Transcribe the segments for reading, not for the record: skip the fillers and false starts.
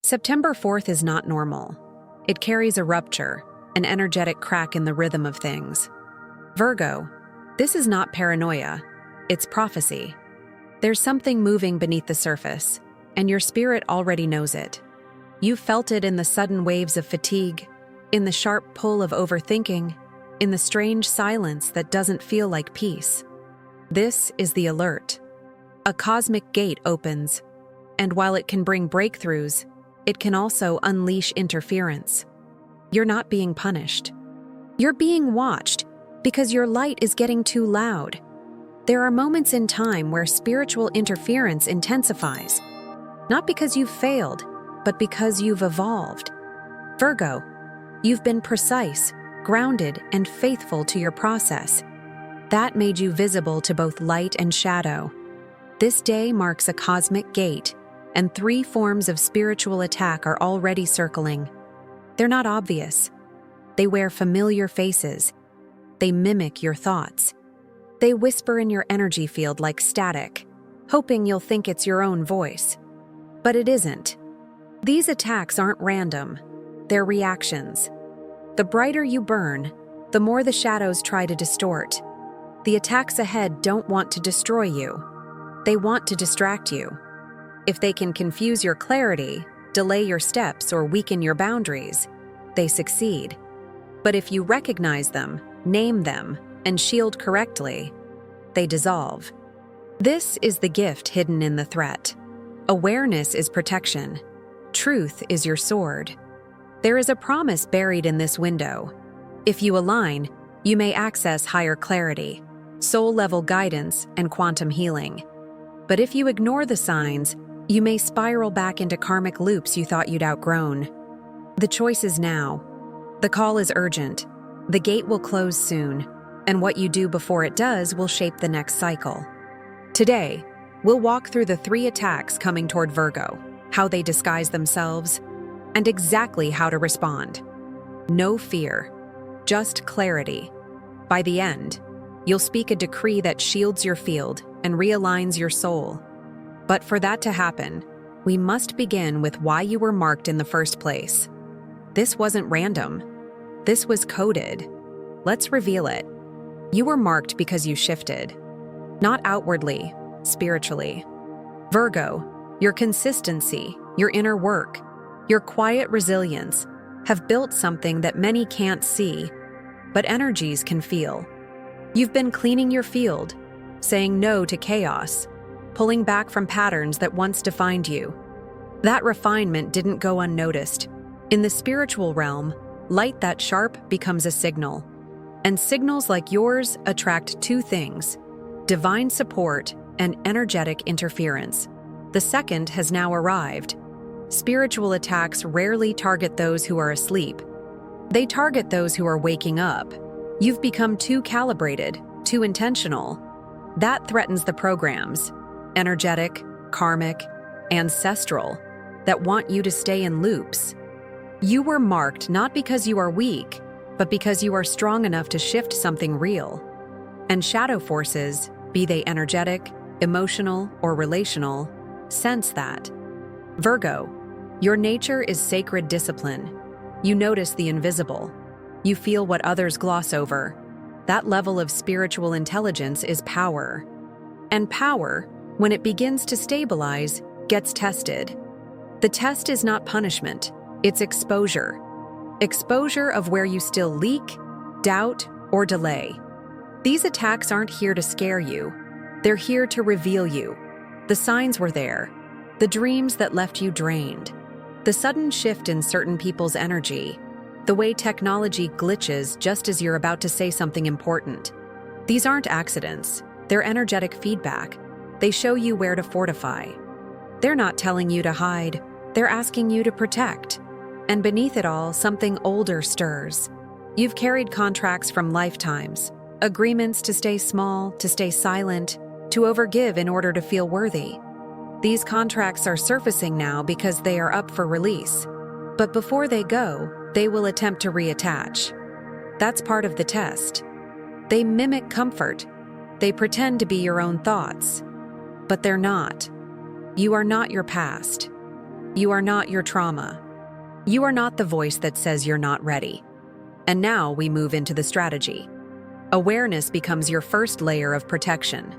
September 4th is not normal. It carries a rupture, an energetic crack in the rhythm of things. Virgo, this is not paranoia, it's prophecy. There's something moving beneath the surface, and your spirit already knows it. You felt it in the sudden waves of fatigue, in the sharp pull of overthinking, in the strange silence that doesn't feel like peace. This is the alert. A cosmic gate opens, and while it can bring breakthroughs, it can also unleash interference. You're not being punished. You're being watched because your light is getting too loud. There are moments in time where spiritual interference intensifies, not because you've failed, but because you've evolved. Virgo, you've been precise, grounded, and faithful to your process. That made you visible to both light and shadow. This day marks a cosmic gate, and 3 forms of spiritual attack are already circling. They're not obvious. They wear familiar faces. They mimic your thoughts. They whisper in your energy field like static, hoping you'll think it's your own voice. But it isn't. These attacks aren't random. They're reactions. The brighter you burn, the more the shadows try to distort. The attacks ahead don't want to destroy you. They want to distract you. If they can confuse your clarity, delay your steps, or weaken your boundaries, they succeed. But if you recognize them, name them, and shield correctly, they dissolve. This is the gift hidden in the threat. Awareness is protection. Truth is your sword. There is a promise buried in this window. If you align, you may access higher clarity, soul-level guidance, and quantum healing. But if you ignore the signs, you may spiral back into karmic loops you thought you'd outgrown. The choice is now. The call is urgent. The gate will close soon, and what you do before it does will shape the next cycle. Today, we'll walk through the 3 attacks coming toward Virgo, how they disguise themselves, and exactly how to respond. No fear, just clarity. By the end, you'll speak a decree that shields your field and realigns your soul. But for that to happen, we must begin with why you were marked in the first place. This wasn't random. This was coded. Let's reveal it. You were marked because you shifted. Not outwardly, spiritually. Virgo, your consistency, your inner work, your quiet resilience have built something that many can't see, but energies can feel. You've been cleaning your field, saying no to chaos, pulling back from patterns that once defined you. That refinement didn't go unnoticed. In the spiritual realm, light that sharp becomes a signal. And signals like yours attract 2 things: divine support and energetic interference. The second has now arrived. Spiritual attacks rarely target those who are asleep. They target those who are waking up. You've become too calibrated, too intentional. That threatens the programs, energetic, karmic, ancestral, that want you to stay in loops. You were marked not because you are weak, but because you are strong enough to shift something real. And shadow forces, be they energetic, emotional, or relational, sense that. Virgo, your nature is sacred discipline. You notice the invisible. You feel what others gloss over. That level of spiritual intelligence is power. And power, when it begins to stabilize, gets tested. The test is not punishment, it's exposure. Exposure of where you still leak, doubt, or delay. These attacks aren't here to scare you. They're here to reveal you. The signs were there. The dreams that left you drained. The sudden shift in certain people's energy. The way technology glitches just as you're about to say something important. These aren't accidents. They're energetic feedback. They show you where to fortify. They're not telling you to hide. They're asking you to protect. And beneath it all, something older stirs. You've carried contracts from lifetimes, agreements to stay small, to stay silent, to overgive in order to feel worthy. These contracts are surfacing now because they are up for release. But before they go, they will attempt to reattach. That's part of the test. They mimic comfort. They pretend to be your own thoughts. But they're not. You are not your past. You are not your trauma. You are not the voice that says you're not ready. And now we move into the strategy. Awareness becomes your first layer of protection.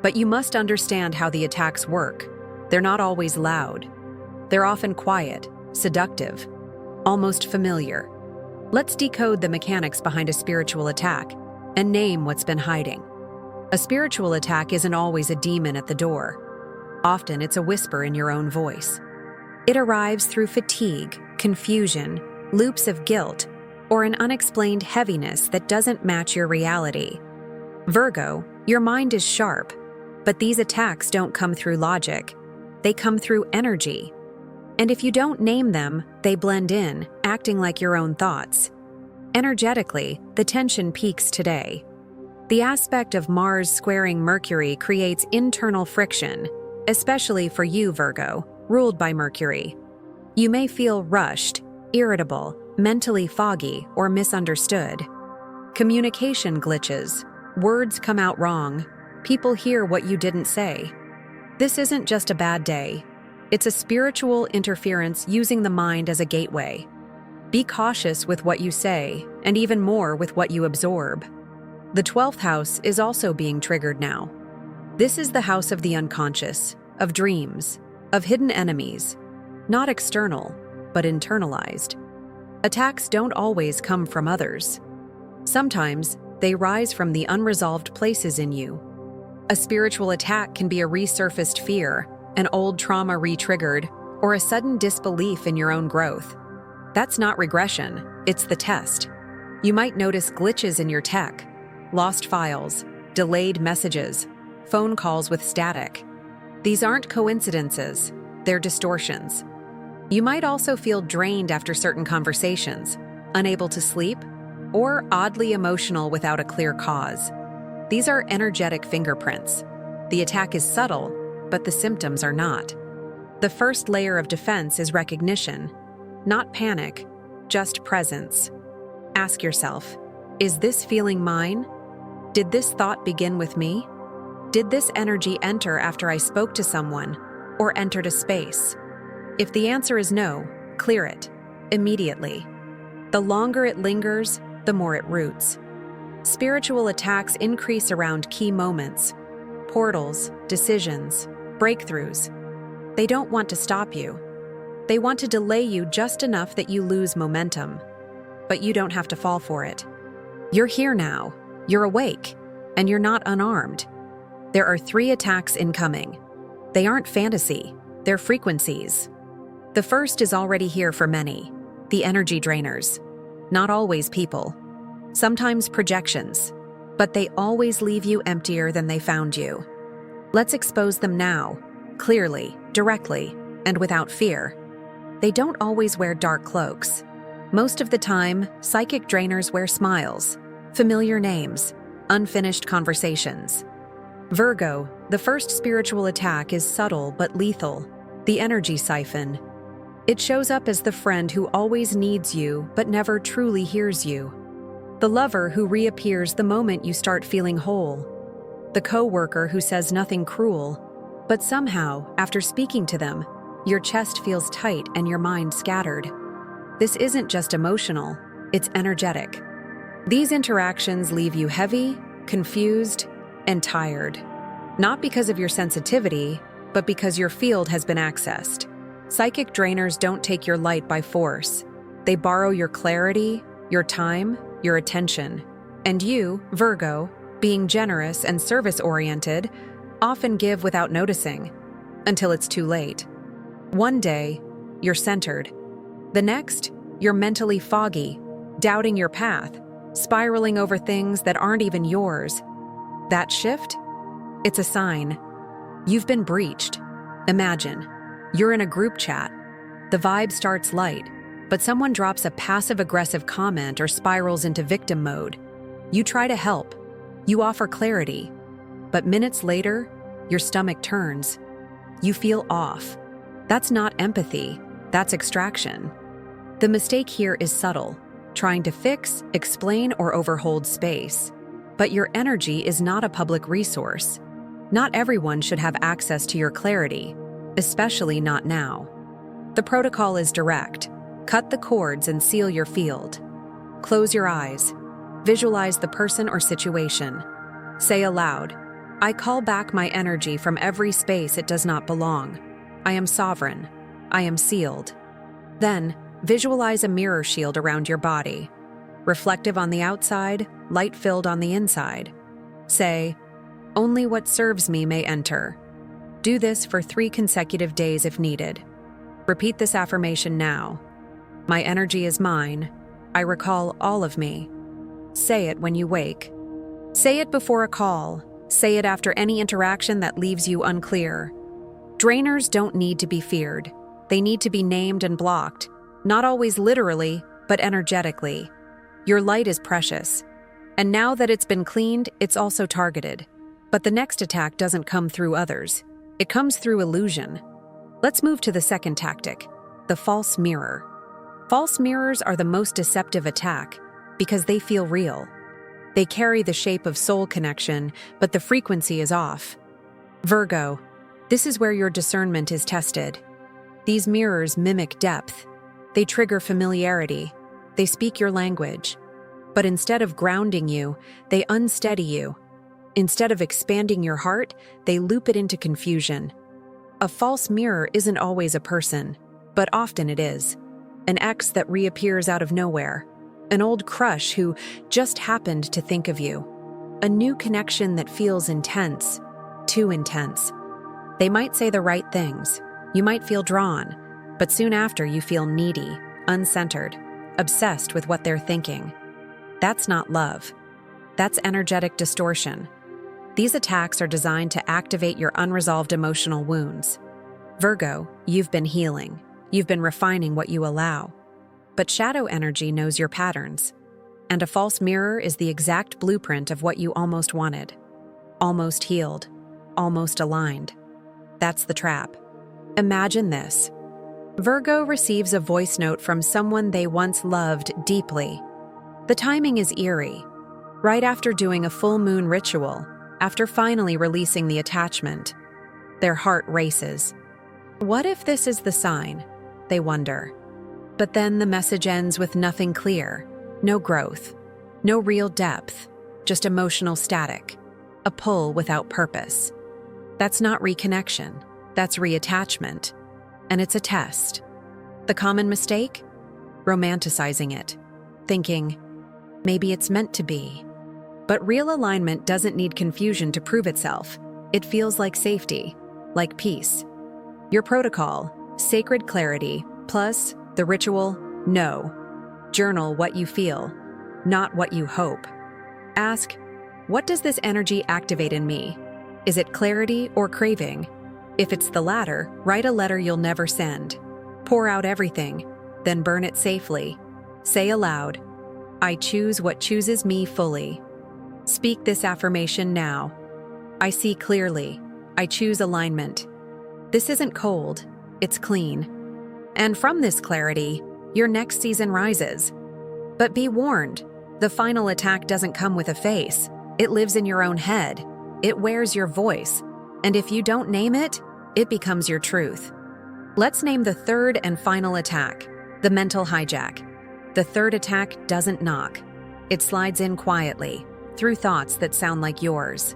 But you must understand how the attacks work. They're not always loud. They're often quiet, seductive, almost familiar. Let's decode the mechanics behind a spiritual attack and name what's been hiding. A spiritual attack isn't always a demon at the door. Often it's a whisper in your own voice. It arrives through fatigue, confusion, loops of guilt, or an unexplained heaviness that doesn't match your reality. Virgo, your mind is sharp, but these attacks don't come through logic. They come through energy. And if you don't name them, they blend in, acting like your own thoughts. Energetically, the tension peaks today. The aspect of Mars squaring Mercury creates internal friction, especially for you, Virgo, ruled by Mercury. You may feel rushed, irritable, mentally foggy, or misunderstood. Communication glitches. Words come out wrong. People hear what you didn't say. This isn't just a bad day. It's a spiritual interference using the mind as a gateway. Be cautious with what you say, and even more with what you absorb. The 12th house is also being triggered now. This is the house of the unconscious, of dreams, of hidden enemies. Not external, but internalized. Attacks don't always come from others. Sometimes they rise from the unresolved places in you. A spiritual attack can be a resurfaced fear, an old trauma re-triggered, or a sudden disbelief in your own growth. That's not regression, it's the test. You might notice glitches in your tech, lost files, delayed messages, phone calls with static. These aren't coincidences, they're distortions. You might also feel drained after certain conversations, unable to sleep, or oddly emotional without a clear cause. These are energetic fingerprints. The attack is subtle, but the symptoms are not. The first layer of defense is recognition, not panic, just presence. Ask yourself, is this feeling mine? Did this thought begin with me? Did this energy enter after I spoke to someone or entered a space? If the answer is no, clear it, immediately. The longer it lingers, the more it roots. Spiritual attacks increase around key moments, portals, decisions, breakthroughs. They don't want to stop you. They want to delay you just enough that you lose momentum. But you don't have to fall for it. You're here now, you're awake, and you're not unarmed. There are 3 attacks incoming. They aren't fantasy, they're frequencies. The first is already here for many, the energy drainers. Not always people. Sometimes projections, but they always leave you emptier than they found you. Let's expose them now, clearly, directly, and without fear. They don't always wear dark cloaks. Most of the time, psychic drainers wear smiles, familiar names, unfinished conversations. Virgo, the first spiritual attack is subtle but lethal, the energy siphon. It shows up as the friend who always needs you but never truly hears you. The lover who reappears the moment you start feeling whole. The coworker who says nothing cruel, but somehow, after speaking to them, your chest feels tight and your mind scattered. This isn't just emotional, it's energetic. These interactions leave you heavy, confused, and tired. Not because of your sensitivity, but because your field has been accessed. Psychic drainers don't take your light by force. They borrow your clarity, your time, your attention. And you, Virgo, being generous and service-oriented, often give without noticing, until it's too late. One day, you're centered. The next, you're mentally foggy, doubting your path, spiraling over things that aren't even yours. That shift? It's a sign. You've been breached. Imagine, you're in a group chat. The vibe starts light, but someone drops a passive-aggressive comment or spirals into victim mode. You try to help. You offer clarity. But minutes later, your stomach turns. You feel off. That's not empathy. That's extraction. The mistake here is subtle, trying to fix, explain, or overhold space. But your energy is not a public resource. Not everyone should have access to your clarity, especially not now. The protocol is direct. Cut the cords and seal your field. Close your eyes. Visualize the person or situation. Say aloud, I call back my energy from every space it does not belong. I am sovereign. I am sealed. Then, visualize a mirror shield around your body. Reflective on the outside, light-filled on the inside. Say, only what serves me may enter. Do this for 3 consecutive days if needed. Repeat this affirmation now. My energy is mine. I recall all of me. Say it when you wake. Say it before a call. Say it after any interaction that leaves you unclear. Drainers don't need to be feared. They need to be named and blocked, not always literally, but energetically. Your light is precious. And now that it's been cleaned, it's also targeted. But the next attack doesn't come through others. It comes through illusion. Let's move to the second tactic, the false mirror. False mirrors are the most deceptive attack because they feel real. They carry the shape of soul connection, but the frequency is off. Virgo, this is where your discernment is tested. These mirrors mimic depth. They trigger familiarity. They speak your language. But instead of grounding you, they unsteady you. Instead of expanding your heart, they loop it into confusion. A false mirror isn't always a person, but often it is. An ex that reappears out of nowhere. An old crush who just happened to think of you. A new connection that feels intense, too intense. They might say the right things. You might feel drawn, but soon after you feel needy, uncentered, obsessed with what they're thinking. That's not love. That's energetic distortion. These attacks are designed to activate your unresolved emotional wounds. Virgo, you've been healing. You've been refining what you allow. But shadow energy knows your patterns. And a false mirror is the exact blueprint of what you almost wanted. Almost healed. Almost aligned. That's the trap. Imagine this. Virgo receives a voice note from someone they once loved deeply. The timing is eerie. Right after doing a full moon ritual, after finally releasing the attachment, their heart races. What if this is the sign? They wonder. But then the message ends with nothing clear, no growth, no real depth, just emotional static, a pull without purpose. That's not reconnection, that's reattachment, and it's a test. The common mistake? Romanticizing it, thinking, maybe it's meant to be. But real alignment doesn't need confusion to prove itself. It feels like safety, like peace. Your protocol, sacred clarity, plus the ritual, no. Journal what you feel, not what you hope. Ask, what does this energy activate in me? Is it clarity or craving? If it's the latter, write a letter you'll never send. Pour out everything, then burn it safely. Say aloud, I choose what chooses me fully. Speak this affirmation now. I see clearly. I choose alignment. This isn't cold, it's clean. And from this clarity, your next season rises. But be warned, the final attack doesn't come with a face. It lives in your own head. It wears your voice. And if you don't name it, it becomes your truth. Let's name the third and final attack, the mental hijack. The third attack doesn't knock. It slides in quietly, through thoughts that sound like yours.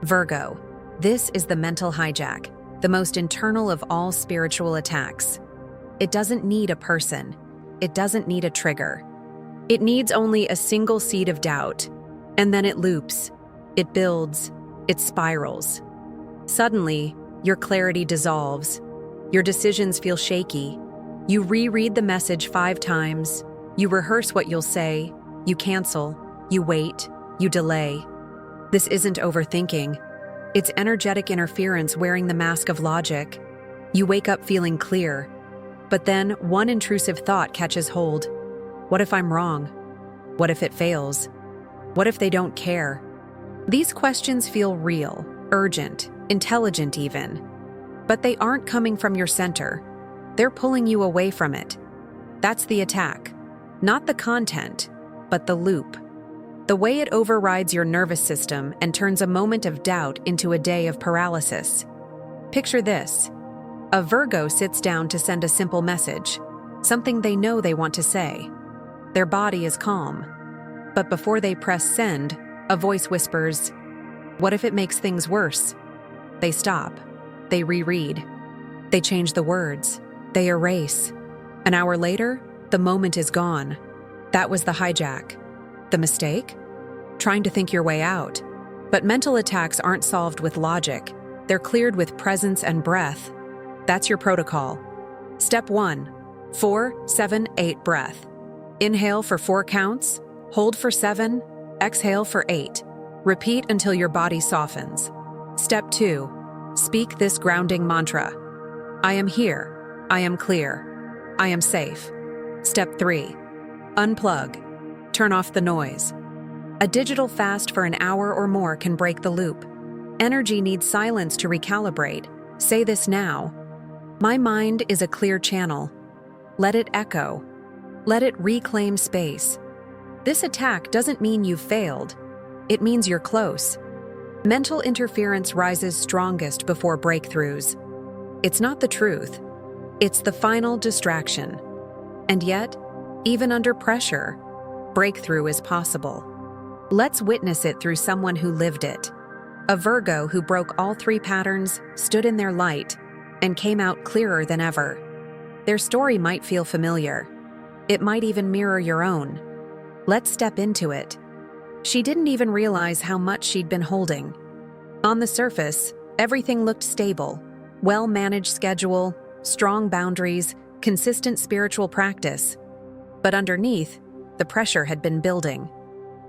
Virgo, this is the mental hijack, the most internal of all spiritual attacks. It doesn't need a person. It doesn't need a trigger. It needs only a single seed of doubt. And then it loops. It builds. It spirals. Suddenly, your clarity dissolves. Your decisions feel shaky. You reread the message 5 times. You rehearse what you'll say. You cancel. You wait. You delay. This isn't overthinking. It's energetic interference wearing the mask of logic. You wake up feeling clear. But then one intrusive thought catches hold. What if I'm wrong? What if it fails? What if they don't care? These questions feel real, urgent, intelligent even. But they aren't coming from your center. They're pulling you away from it. That's the attack. Not the content, but the loop. The way it overrides your nervous system and turns a moment of doubt into a day of paralysis. Picture this. A Virgo sits down to send a simple message, something they know they want to say. Their body is calm. But before they press send, a voice whispers, "What if it makes things worse?" They stop. They reread. They change the words. They erase. An hour later, the moment is gone. That was the hijack. The mistake? Trying to think your way out. But mental attacks aren't solved with logic. They're cleared with presence and breath. That's your protocol. Step 1. 4, 7, 8 breath. Inhale for 4 counts, hold for 7, exhale for 8. Repeat until your body softens. Step 2. Speak this grounding mantra. I am here. I am clear. I am safe. Step 3. Unplug. Turn off the noise. A digital fast for an hour or more can break the loop. Energy needs silence to recalibrate. Say this now. My mind is a clear channel. Let it echo. Let it reclaim space. This attack doesn't mean you've failed. It means you're close. Mental interference rises strongest before breakthroughs. It's not the truth. It's the final distraction. And yet, even under pressure, breakthrough is possible. Let's witness it through someone who lived it. A Virgo who broke all 3 patterns, stood in their light, and came out clearer than ever. Their story might feel familiar. It might even mirror your own. Let's step into it. She didn't even realize how much she'd been holding. On the surface, everything looked stable. Well-managed schedule, strong boundaries, consistent spiritual practice. But underneath, the pressure had been building.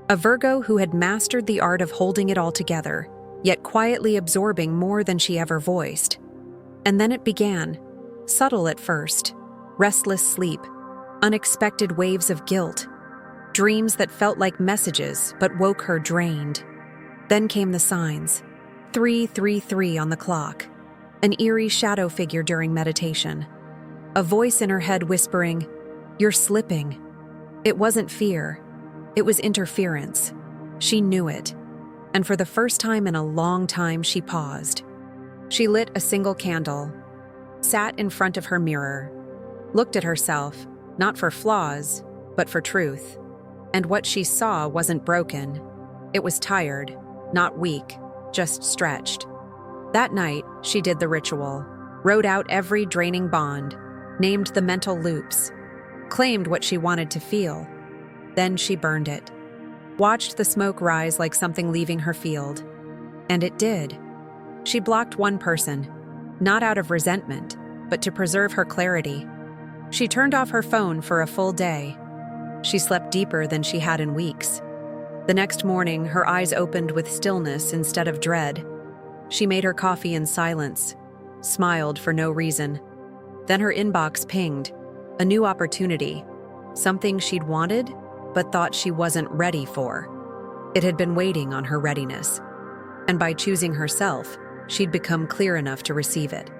A Virgo who had mastered the art of holding it all together, yet quietly absorbing more than she ever voiced. And then it began, subtle at first, restless sleep, unexpected waves of guilt, dreams that felt like messages but woke her drained. Then came the signs. 333 on the clock, an eerie shadow figure during meditation. A voice in her head whispering, "You're slipping." It wasn't fear. It was interference. She knew it. And for the first time in a long time, she paused. She lit a single candle, sat in front of her mirror, looked at herself, not for flaws, but for truth. And what she saw wasn't broken. It was tired, not weak, just stretched. That night, she did the ritual, wrote out every draining bond, named the mental loops, claimed what she wanted to feel. Then she burned it, watched the smoke rise like something leaving her field. And it did. She blocked one person, not out of resentment, but to preserve her clarity. She turned off her phone for a full day. She slept deeper than she had in weeks. The next morning, her eyes opened with stillness instead of dread. She made her coffee in silence, smiled for no reason. Then her inbox pinged, a new opportunity, something she'd wanted, but thought she wasn't ready for. It had been waiting on her readiness. And by choosing herself, she'd become clear enough to receive it.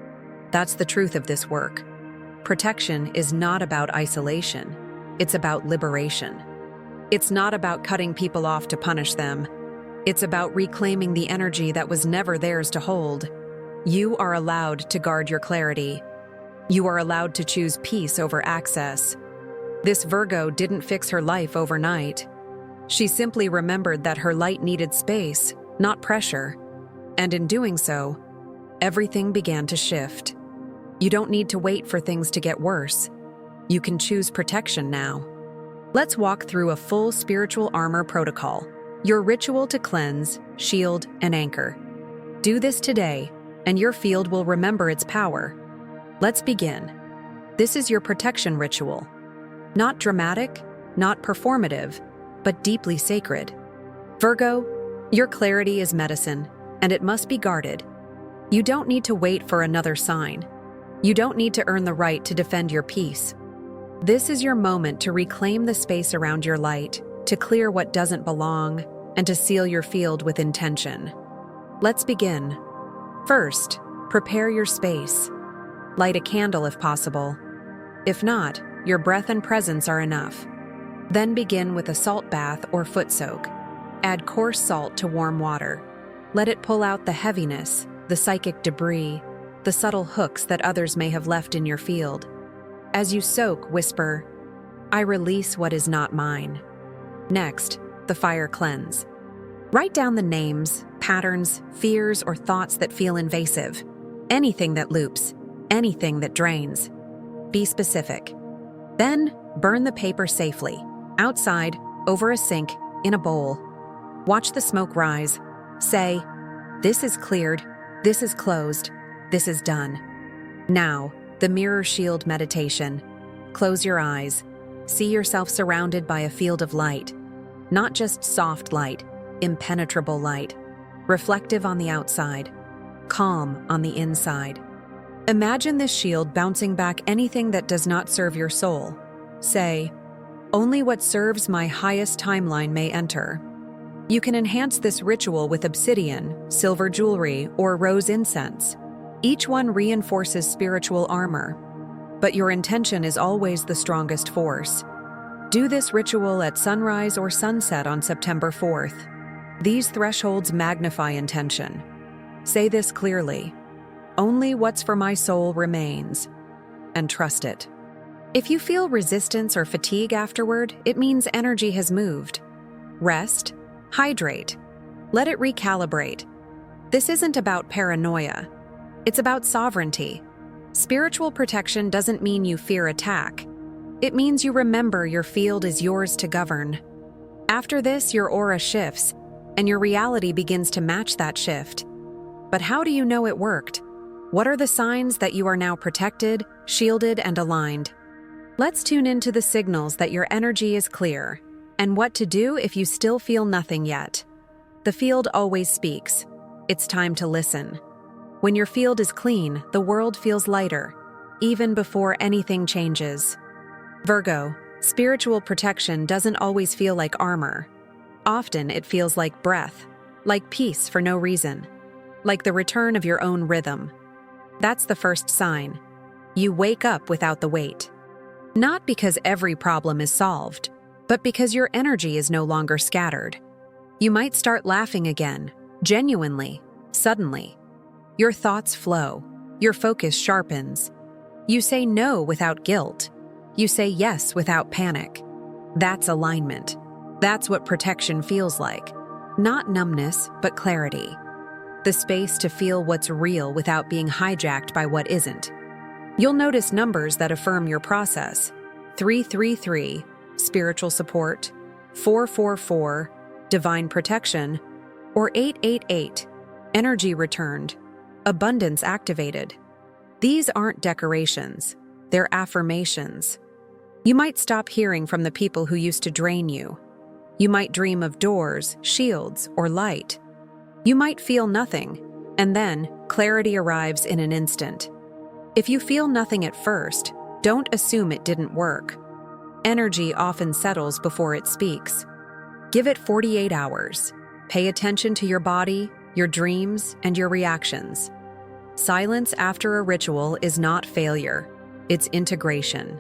That's the truth of this work. Protection is not about isolation. It's about liberation. It's not about cutting people off to punish them. It's about reclaiming the energy that was never theirs to hold. You are allowed to guard your clarity. You are allowed to choose peace over access. This Virgo didn't fix her life overnight. She simply remembered that her light needed space, not pressure. And in doing so, everything began to shift. You don't need to wait for things to get worse. You can choose protection now. Let's walk through a full spiritual armor protocol, your ritual to cleanse, shield, and anchor. Do this today, and your field will remember its power. Let's begin. This is your protection ritual. Not dramatic, not performative, but deeply sacred. Virgo, your clarity is medicine, and it must be guarded. You don't need to wait for another sign. You don't need to earn the right to defend your peace. This is your moment to reclaim the space around your light, to clear what doesn't belong, and to seal your field with intention. Let's begin. First, prepare your space. Light a candle if possible. If not, your breath and presence are enough. Then begin with a salt bath or foot soak. Add coarse salt to warm water. Let it pull out the heaviness, the psychic debris, the subtle hooks that others may have left in your field. As you soak, whisper, "I release what is not mine." Next, the fire cleanse. Write down the names, patterns, fears, or thoughts that feel invasive. Anything that loops, anything that drains. Be specific. Then, burn the paper safely, outside, over a sink, in a bowl. Watch the smoke rise. Say, "This is cleared, this is closed, this is done." Now, the mirror shield meditation. Close your eyes. See yourself surrounded by a field of light. Not just soft light, impenetrable light. Reflective on the outside, calm on the inside. Imagine this shield bouncing back anything that does not serve your soul. Say, "Only what serves my highest timeline may enter." You can enhance this ritual with obsidian, silver jewelry, or rose incense. Each one reinforces spiritual armor, but your intention is always the strongest force. Do this ritual at sunrise or sunset on September 4th. These thresholds magnify intention. Say this clearly, "Only what's for my soul remains," and trust it. If you feel resistance or fatigue afterward, it means energy has moved. Rest, hydrate, let it recalibrate. This isn't about paranoia. It's about sovereignty. Spiritual protection doesn't mean you fear attack. It means you remember your field is yours to govern. After this, your aura shifts, and your reality begins to match that shift. But how do you know it worked? What are the signs that you are now protected, shielded, and aligned? Let's tune into the signals that your energy is clear, and what to do if you still feel nothing yet. The field always speaks. It's time to listen. When your field is clean, the world feels lighter, even before anything changes. Virgo, spiritual protection doesn't always feel like armor. Often it feels like breath, like peace for no reason, like the return of your own rhythm. That's the first sign. You wake up without the weight. Not because every problem is solved, but because your energy is no longer scattered. You might start laughing again, genuinely, suddenly. Your thoughts flow. Your focus sharpens. You say no without guilt. You say yes without panic. That's alignment. That's what protection feels like. Not numbness, but clarity. The space to feel what's real without being hijacked by what isn't. You'll notice numbers that affirm your process. 333, spiritual support, 444, divine protection, or 888, energy returned, abundance activated. These aren't decorations, they're affirmations. You might stop hearing from the people who used to drain you. You might dream of doors, shields, or light. You might feel nothing, and then clarity arrives in an instant. If you feel nothing at first, don't assume it didn't work. Energy often settles before it speaks. Give it 48 hours. Pay attention to your body, your dreams, and your reactions. Silence after a ritual is not failure, it's integration.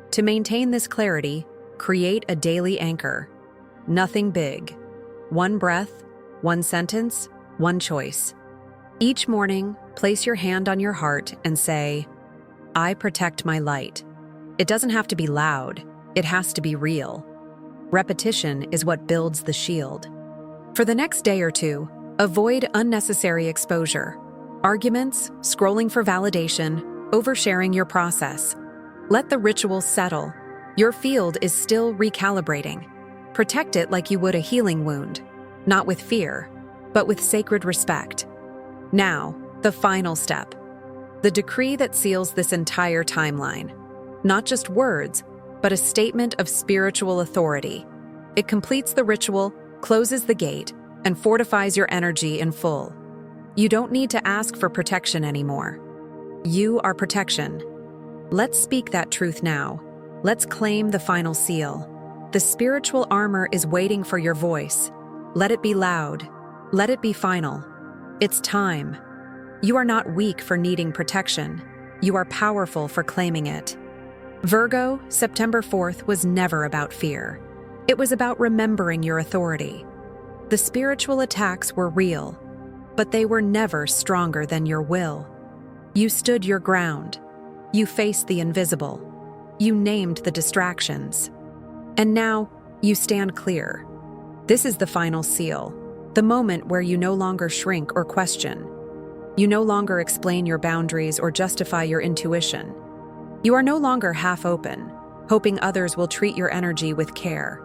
To maintain this clarity, create a daily anchor. Nothing big. One breath, one sentence, one choice. Each morning, place your hand on your heart and say, "I protect my light." It doesn't have to be loud, it has to be real. Repetition is what builds the shield. For the next day or two, avoid unnecessary exposure. Arguments, scrolling for validation, oversharing your process. Let the ritual settle. Your field is still recalibrating. Protect it like you would a healing wound, not with fear, but with sacred respect. Now, the final step. The decree that seals this entire timeline. Not just words, but a statement of spiritual authority. It completes the ritual, closes the gate, and fortifies your energy in full. You don't need to ask for protection anymore. You are protection. Let's speak that truth now. Let's claim the final seal. The spiritual armor is waiting for your voice. Let it be loud. Let it be final. It's time. You are not weak for needing protection. You are powerful for claiming it. Virgo, September 4th was never about fear. It was about remembering your authority. The spiritual attacks were real, but they were never stronger than your will. You stood your ground. You faced the invisible. You named the distractions. And now, you stand clear. This is the final seal, the moment where you no longer shrink or question. You no longer explain your boundaries or justify your intuition. You are no longer half open, hoping others will treat your energy with care.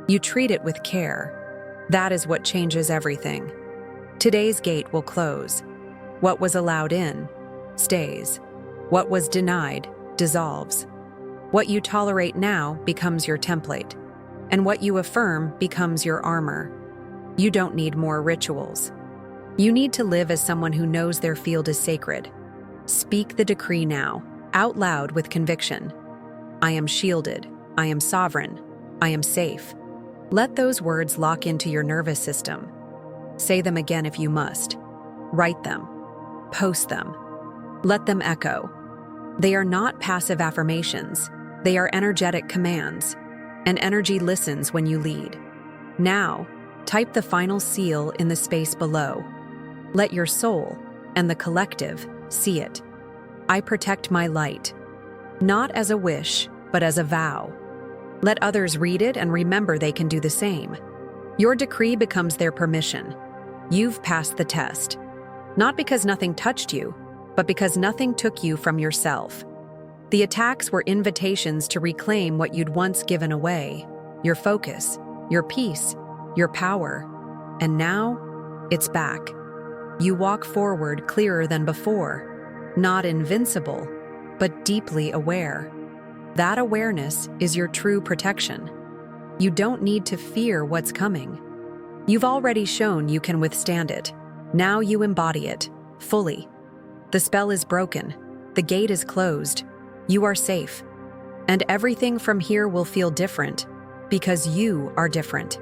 You treat it with care. That is what changes everything. Today's gate will close. What was allowed in, stays. What was denied, dissolves. What you tolerate now becomes your template, and what you affirm becomes your armor. You don't need more rituals. You need to live as someone who knows their field is sacred. Speak the decree now, out loud with conviction. I am shielded. I am sovereign. I am safe. Let those words lock into your nervous system. Say them again if you must. Write them. Post them. Let them echo. They are not passive affirmations. They are energetic commands. And energy listens when you lead. Now, type the final seal in the space below. Let your soul and the collective see it. I protect my light, not as a wish, but as a vow. Let others read it and remember they can do the same. Your decree becomes their permission. You've passed the test, not because nothing touched you, but because nothing took you from yourself. The attacks were invitations to reclaim what you'd once given away, your focus, your peace, your power. And now, it's back. You walk forward clearer than before, not invincible, but deeply aware. That awareness is your true protection. You don't need to fear what's coming. You've already shown you can withstand it. Now you embody it, fully. The spell is broken. The gate is closed. You are safe. And everything from here will feel different, because you are different.